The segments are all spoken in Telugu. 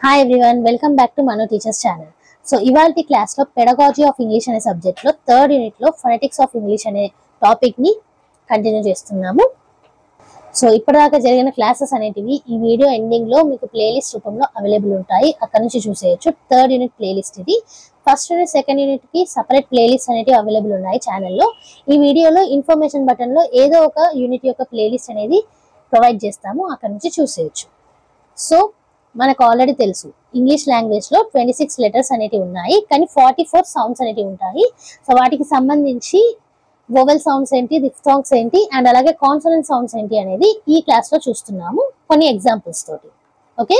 Hi everyone, welcome back to Manu Teachers channel. So ఇవాల్టి క్లాస్ లో పెడగాజీ ఆఫ్ ఇంగ్లీష్ అనే సబ్జెక్ట్ లో థర్డ్ యూనిట్ లో ఫొనెటిక్స్ ఆఫ్ ఇంగ్లీష్ అనే టాపిక్ ని కంటిన్యూ చేస్తున్నాము. సో ఇప్పటిదాకా జరిగిన క్లాసెస్ అనేటివి ఈ వీడియో ఎండింగ్ లో మీకు ప్లేలిస్ట్ రూపంలో అవైలబుల్ ఉంటాయి. అక్కడ నుంచి చూసేయచ్చు. థర్డ్ యూనిట్ ప్లేలిస్ట్ ఇది. ఫస్ట్ యూనిట్ సెకండ్ యూనిట్ కి సెపరేట్ ప్లేలిస్ట్ అనేటివి అవైలబుల్ ఉన్నాయి ఛానల్లో. ఈ వీడియోలో ఇన్ఫర్మేషన్ బటన్ లో ఏదో ఒక యూనిట్ యొక్క ప్లేలిస్ట్ అనేది ప్రొవైడ్ చేస్తాము. అక్కడ నుంచి చూసేయచ్చు. సో మనకు ఆల్రెడీ తెలుసు ఇంగ్లీష్ లాంగ్వేజ్ లో 26 లెటర్స్ అనేటివి ఉన్నాయి, కానీ 44 సౌండ్స్ అనేటివి ఉంటాయి. సో వాటికి సంబంధించి వోవెల్ సౌండ్స్ ఏంటి, డిఫ్థాంగ్స్ ఏంటి, అండ్ అలాగే కాన్సోనెంట్ సౌండ్స్ ఏంటి అనేది ఈ క్లాస్ లో చూస్తున్నాము కొన్ని ఎగ్జాంపుల్స్ తోటి. Okay,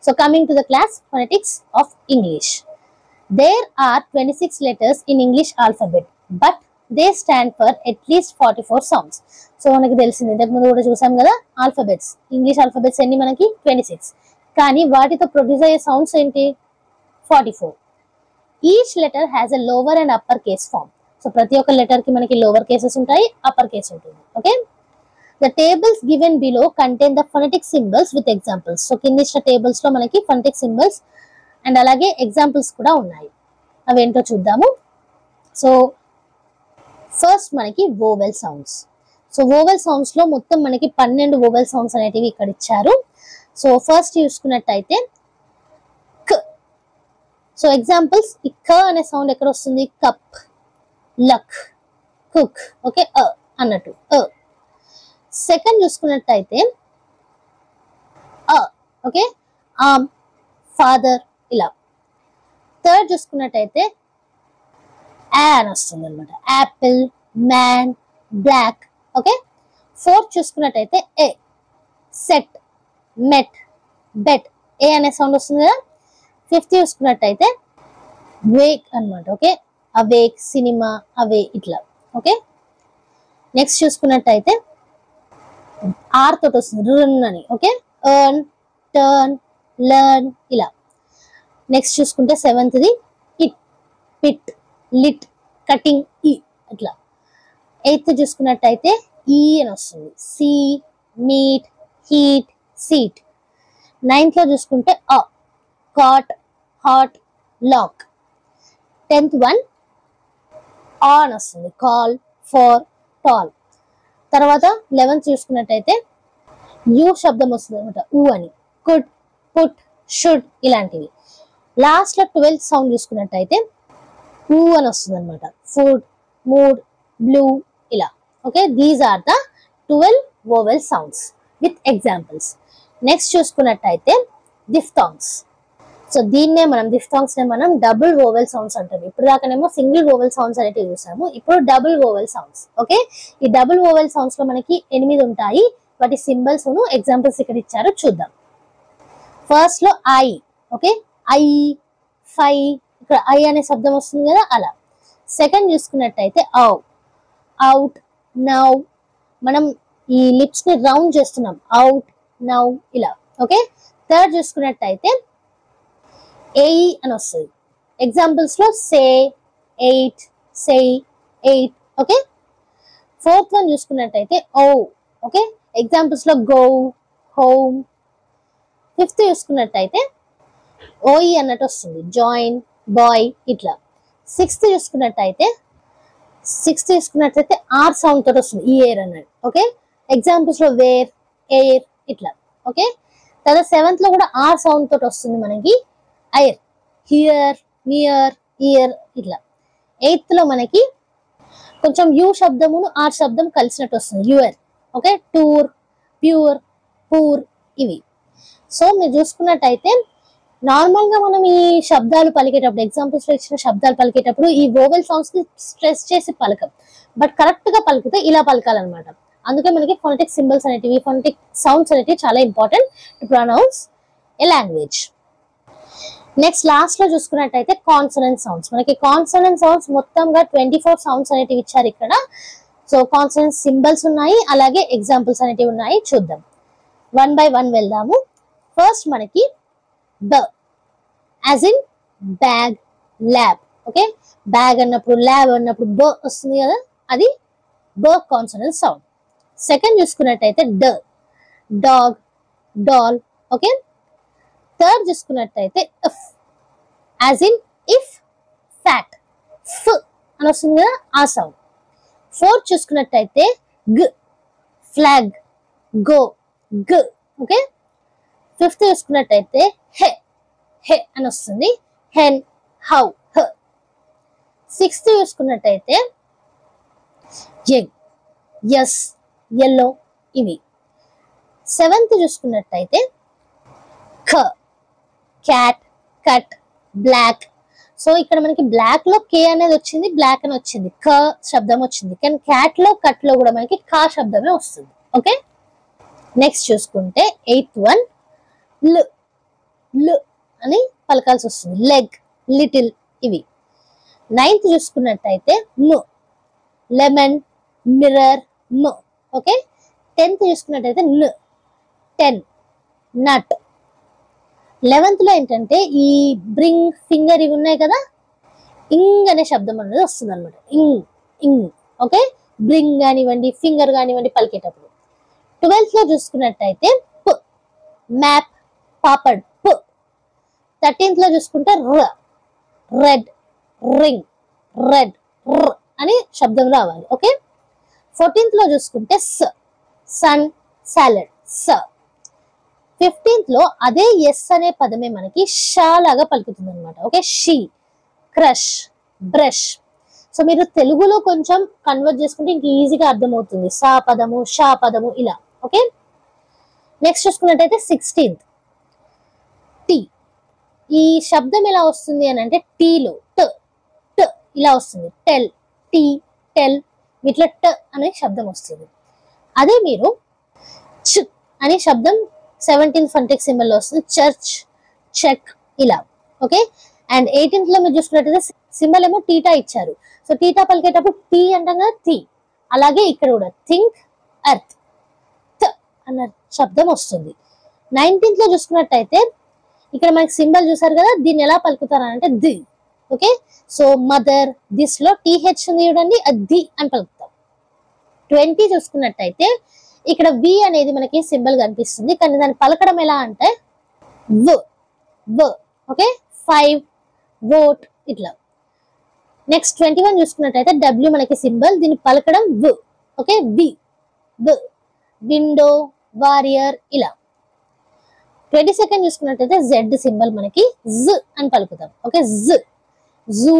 so coming to the class phonetics of English. There are 26 letters in English alphabet, but they stand for at least 44 sounds. సో మనకి తెలిసింది, ఇంతకు ముందు కూడా చూసాం కదా, ఆల్ఫాబెట్స్ ఇంగ్లీష్ ఆల్ఫాబెట్స్ ఎన్ని మనకి 26, కానీ వాటితో ప్రొడ్యూస్ అయ్యే సౌండ్స్ ఏంటి 44. Each letter has a lower and upper case form. So ప్రతి ఒక్క లెటర్ కి మనకి లోవర్ కేసెస్ ఉంటాయి, అప్పర్ కేస్ ఉంటుంది. Okay, the tables given below contain the phonetic symbols with examples. So కింద ఇచ్చిన టేబుల్స్ లో మనకి ఫొనెటిక్ సింబల్స్ అండ్ అలాగే ఎగ్జాంపుల్స్ కూడా ఉన్నాయి. అవేంటో చూద్దాము. సో ఫస్ట్ మనకి vowel sounds. So vowel sounds లో మొత్తం మనకి 12 వోవెల్ సౌండ్స్ అనేటివి ఇక్కడ ఇచ్చారు. సో ఫస్ట్ చూసుకున్నట్టయితే క్. సో ఎగ్జాంపుల్స్, ఈ క అనే సౌండ్ ఎక్కడ వస్తుంది? Cup, luck, cook. ఓకే, అన్నట్టు. సెకండ్ చూసుకున్నట్టయితే ఓకే, ఆమ్, ఫాదర్, ఇలా. థర్డ్ చూసుకున్నట్టయితే అని వస్తుంది అనమాట. Apple, man, black. Okay, fourth చూసుకున్నట్టయితే ఏ, సెట్, మెట్, బెట్. ఏ అనే సౌండ్ వస్తుంది కదా. ఫిఫ్త్ చూసుకున్నట్టయితే వేక్ అనమాట. ఓకే, అవేక్, సినిమా, అవే, ఇట్లా. ఓకే, నెక్స్ట్ చూసుకున్నట్టయితే ఆర్ తోటి వస్తుంది, రన్ అని. ఓకే, ఎర్న్, టర్న్, లర్న్, ఇలా. నెక్స్ట్ చూసుకుంటే సెవెంత్ది ఇట్, పిట్, లిట్, కటింగ్, ఈ, అట్లా. ఎయిత్ చూసుకున్నట్టయితే ఈ అని వస్తుంది, see, meet, heat, seat. Ninth లో చూసుకుంటే cot, hot, lock. 10th one అని వస్తుంది, కాల్, ఫార్, టాల్. తర్వాత 11th చూసుకున్నట్టయితే యూ శబ్దం వస్తుంది అనమాట, ఊ అని. కుడ్, పుట్, షుడ్, ఇలాంటివి. లాస్ట్ లో 12th సౌండ్ చూసుకున్నట్టయితే ఊ అని వస్తుంది అనమాట. ఫుడ్, మూడ్, బ్లూ, ఇలా. Okay, these are the 12 vowel sounds with examples. Next చూసుకున్నట్టయితే డిఫ్థాంగ్స్. సో దీన్నే మనం డిఫ్థాంగ్స్ నే మనం డబుల్ వోవెల్ సౌండ్స్ అంటాం. ఇప్పుడు దాకానేమో సింగిల్ వోవెల్ సౌండ్స్ అనేవి చూసాము, ఇప్పుడు డబుల్ వోవెల్ సౌండ్స్. ఓకే, ఈ డబుల్ వోవెల్ సౌండ్స్ లో మనకి 8 ఉంటాయి. వాటి సింబల్స్ ఎగ్జాంపుల్స్ ఇక్కడ ఇచ్చారు, చూద్దాం. ఫస్ట్ లో ఐ. ఓకే, ఐ, ఫై, ఇక్కడ ఐ అనే శబ్దం వస్తుంది కదా, అలా. సెకండ్ చూసుకున్నట్టయితే ఔ, అవుట్, నౌ. మనం ఈ లిప్స్ ని రౌండ్ చేస్తున్నాం, అవుట్, నౌ, ఇలా. ఓకే, థర్డ్ చూసుకున్నట్టయితే ఏ అని వస్తుంది. ఎగ్జాంపుల్స్ లో సే, ఎయిట్, సే, ఎయిట్. ఓకే, ఫోర్త్ వన్ చూసుకున్నట్టయితే ఓ. ఓకే, ఎగ్జాంపుల్స్ లో గో, హోమ్. ఫిఫ్త్ చూసుకున్నట్టయితే ఓఈ అన్నట్టు వస్తుంది, జాయిన్, బాయ్, ఇట్లా. సిక్స్త్ చూసుకున్నట్టయితే ఆర్ సౌండ్ తోటి వస్తుంది, ఇయర్ అన్నట్టు. ఓకే, ఎగ్జాంపుల్స్ లో వేర్, ఎయిర్, ఇట్లా. ఓకే, తర్వాత 7th లో కూడా ఆర్ సౌండ్ తోటి వస్తుంది మనకి, ఐర్, హియర్, నియర్, ఇయర్, ఇట్లా. 8th లో మనకి కొంచెం యూ శబ్దమును ఆర్ శబ్దం కలిసినట్టు వస్తుంది, your. Okay, tour, pure, poor, ఇవి. సో మీరు చూసుకున్నట్టయితే నార్మల్ గా మనం ఈ శబ్దాలు పలికేటప్పుడు, ఎగ్జాంపుల్స్ లో ఇచ్చిన శబ్దాలు పలికేటప్పుడు ఈ వోవెల్ సౌండ్స్ ని స్ట్రెస్ చేసి పలకం, బట్ కరెక్ట్ గా పలికితే ఇలా పలకాలన్నమాట. అందుకే మనకి ఫొనెటిక్ సింబల్స్ అనేటివి, ఫొనెటిక్ సౌండ్స్ అనేటివి చాలా important to pronounce a language. Next last లో చూసుకున్నట్టయితే కాన్సోనెంట్ సౌండ్స్. మనకి కాన్సోనెంట్ సౌండ్స్ మొత్తంగా 24 సౌండ్స్ అనేటివి ఇచ్చారు ఇక్కడ. సో కాన్సోనెంట్ సింబల్స్ ఉన్నాయి, అలాగే ఎగ్జాంపుల్స్ అనేటివి ఉన్నాయి, చూద్దాం. వన్ బై వన్ వెళ్దాము. ఫస్ట్ మనకి బ, as in bag, lab. Okay, bag అన్నప్పుడు, ల్యాబ్ అన్నప్పుడు బ వస్తుంది కదా, అది బ కాన్సోనెంట్ సౌండ్. సెకండ్ చూసుకున్నట్టయితే డ, డాగ్, డాల్. ఓకే, థర్డ్ చూసుకున్నట్టయితే if, as in if, fat, ఫ్ అని వస్తుంది కదా ఆ సౌండ్. ఫోర్త్ చూసుకున్నట్టయితే గ్, ఫ్లాగ్, గో, గ్. ఓకే. ఫిఫ్త్ చూసుకున్నట్టయితే హె, హె అని వస్తుంది, హెన్, హౌ, హ. సిక్స్త్ చూసుకున్నట్టయితే ఎగ్, ఎస్, ఎల్లో, ఇవి. సెవెంత్ చూసుకున్నట్టయితే ఖ, క్యాట్, కట్, బ్లాక్. సో ఇక్కడ మనకి బ్లాక్ లో కే అనేది వచ్చింది, బ్లాక్ అని వచ్చింది, క శబ్దం వచ్చింది. కానీ క్యాట్ లో కట్ లో కూడా మనకి కా శబ్దమే వస్తుంది. ఓకే. నెక్స్ట్ చూసుకుంటే ఎయిత్ వన్ ల్, ల్ అని పలకాల్సి వస్తుంది, లెగ్, లిటిల్, ఇవి. నైన్త్ చూసుకున్నట్టయితే ము, లెమన్, మిర్రర్, ము. ఓకే. 10th చూసుకున్నట్టయితే న్, టెన్, నట్. 11th లో ఏంటంటే ఈ బ్రింగ్, ఫింగర్ ఇవి ఉన్నాయి కదా, ఇంగ్ అనే శబ్దం అనేది వస్తుంది అనమాట, ఇంగ్, ఇంగ్. ఓకే. బ్రింగ్ కానివ్వండి, ఫింగర్ కానివ్వండి పలికేటప్పుడు. 12th లో చూసుకున్నట్టయితే ప్, మ్యాప్, పాపడ్, ప్. 13th లో చూసుకుంటే ర, రెడ్, రింగ్, రెడ్, ర్ అని శబ్దం రావాలి. ఓకే. 14th లో చూసుకుంటే స, సన్, సాలడ్, స. 15th లో అదే ఎస్ అనే పదమే మనకి షా లాగా పలుకుతుంది అనమాట. Okay. She, crush, brush. So మీరు తెలుగులో కొంచెం కన్వర్ట్ చేసుకుంటే ఇంక ఈజీగా అర్థమవుతుంది, సా పదము, షా పదము, ఇలా. ఓకే. నెక్స్ట్ చూసుకున్నట్టయితే 16th టీ. ఈ శబ్దం ఎలా వస్తుంది అని అంటే టీలో ట, ట ఇలా వస్తుంది, టెల్, టీ, టెల్, వీటిలో ట అనే శబ్దం వస్తుంది. అదే మీరు చ్ అనే శబ్దం 17th ఫంటిక్ సింబల్ లో వస్తుంది, చర్చ్, చెక్, ఇలా. ఓకే. అండ్ 18th లో మీరు చూసుకున్నట్టయితే సింబల్ ఏమో టీటా ఇచ్చారు. సో టీటా పలికేటప్పుడు టీ అంటాం కదా, టీ. అలాగే ఇక్కడ కూడా థింక్, ఎర్త్, త అన్న శబ్దం వస్తుంది. 19th లో చూసుకున్నట్టయితే ఇక్కడ మనకి సింబల్ చూసారు కదా, దీన్ని ఎలా పలుకుతారు అంటే the. Okay. So mother, this లో టీహెచ్ ఉంది చూడండి, అది ది అని పలుకుతాం. 20 చూసుకున్నట్టయితే ఇక్కడ వి అనేది మనకి సింబల్ కనిపిస్తుంది, కానీ దాన్ని పలకడం ఎలా అంటే వ్, వ్. ఓకే. 5, వోట్, ఇట్లా. నెక్స్ట్ 21 చూసుకున్నట్టయితే డబ్ల్యూ మనకి సింబల్, దీన్ని పలకడం వ్. ఓకే. వి, వ్, విండో, వారియర్, ఇలా. 22nd చూసుకున్నట్టయితే జెడ్ సింబల్ మనకి జ్ అని పలుకుతాం. ఓకే. జ్, జూ,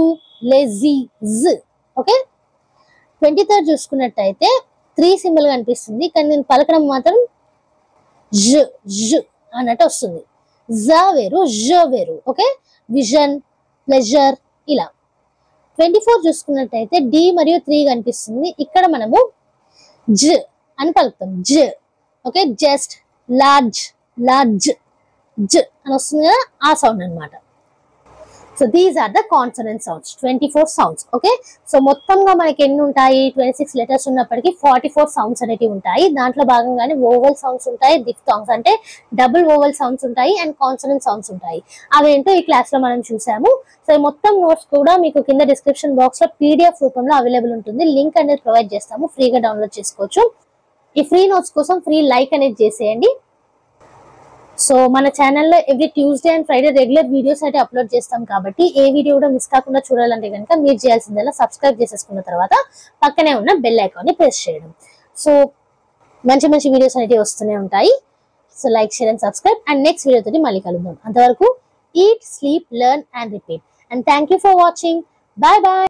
లెజీ, జ్. ఓకే. 23rd చూసుకున్నట్టయితే 3 సింబల్ కనిపిస్తుంది, కానీ నేను పలకడం మాత్రం జ, జ అన్నట్టు వస్తుంది. జ వేరు, జ వేరు. ఓకే. విజన్, ప్లెజర్, ఇలా. 24 చూసుకున్నట్టయితే డి మరియు 3 కనిపిస్తుంది, ఇక్కడ మనము జ అని పలుకుతాం, జ. ఓకే. జస్ట్, లార్జ్, లార్జ్, జ అని వస్తుంది కదా, ఆ సౌండ్ అనమాట. So these are the consonant sounds, 24 sounds. Okay. So మొత్తంగా మనకి ఎన్ని ఉంటాయి, 26 లెటర్స్ ఉన్నప్పటికీ 44 సౌండ్స్ అనేవి ఉంటాయి. దాంట్లో భాగంగానే ఓవల్ సౌండ్స్ ఉంటాయి, డిఫ్థాంగ్స్ అంటే డబుల్ ఓవల్ సౌండ్స్ ఉంటాయి, అండ్ కాన్సనెంట్ సౌండ్స్ ఉంటాయి. అవేంటో ఈ క్లాస్ లో మనం చూసాము. సో ఈ మొత్తం నోట్స్ కూడా మీకు కింద డిస్క్రిప్షన్ బాక్స్ లో PDF రూపంలో అవైలబుల్ ఉంటుంది, లింక్ అనేది ప్రొవైడ్ చేస్తాము, ఫ్రీగా డౌన్లోడ్ చేసుకోవచ్చు. ఈ ఫ్రీ నోట్స్ కోసం ఫ్రీ లైక్ అనేది చేసేయండి. సో మన ఛానల్లో every Tuesday and Friday regular videos అయితే అప్లోడ్ చేస్తాం కాబట్టి ఏ వీడియో కూడా మిస్ కాకుండా చూడాలంటే కనుక మీరు చేయాల్సిందల్లా సబ్స్క్రైబ్ చేసేసుకున్న తర్వాత పక్కనే ఉన్న బెల్ ఐకాన్ ని ప్రెస్ చేయడం. సో మంచి మంచి వీడియోస్ అనేవి వస్తూనే ఉంటాయి. So like, share and subscribe. And next video తోటి మళ్ళీ కలుద్దాం. అంతవరకు eat, sleep, learn and repeat. And thank you for watching. Bye bye.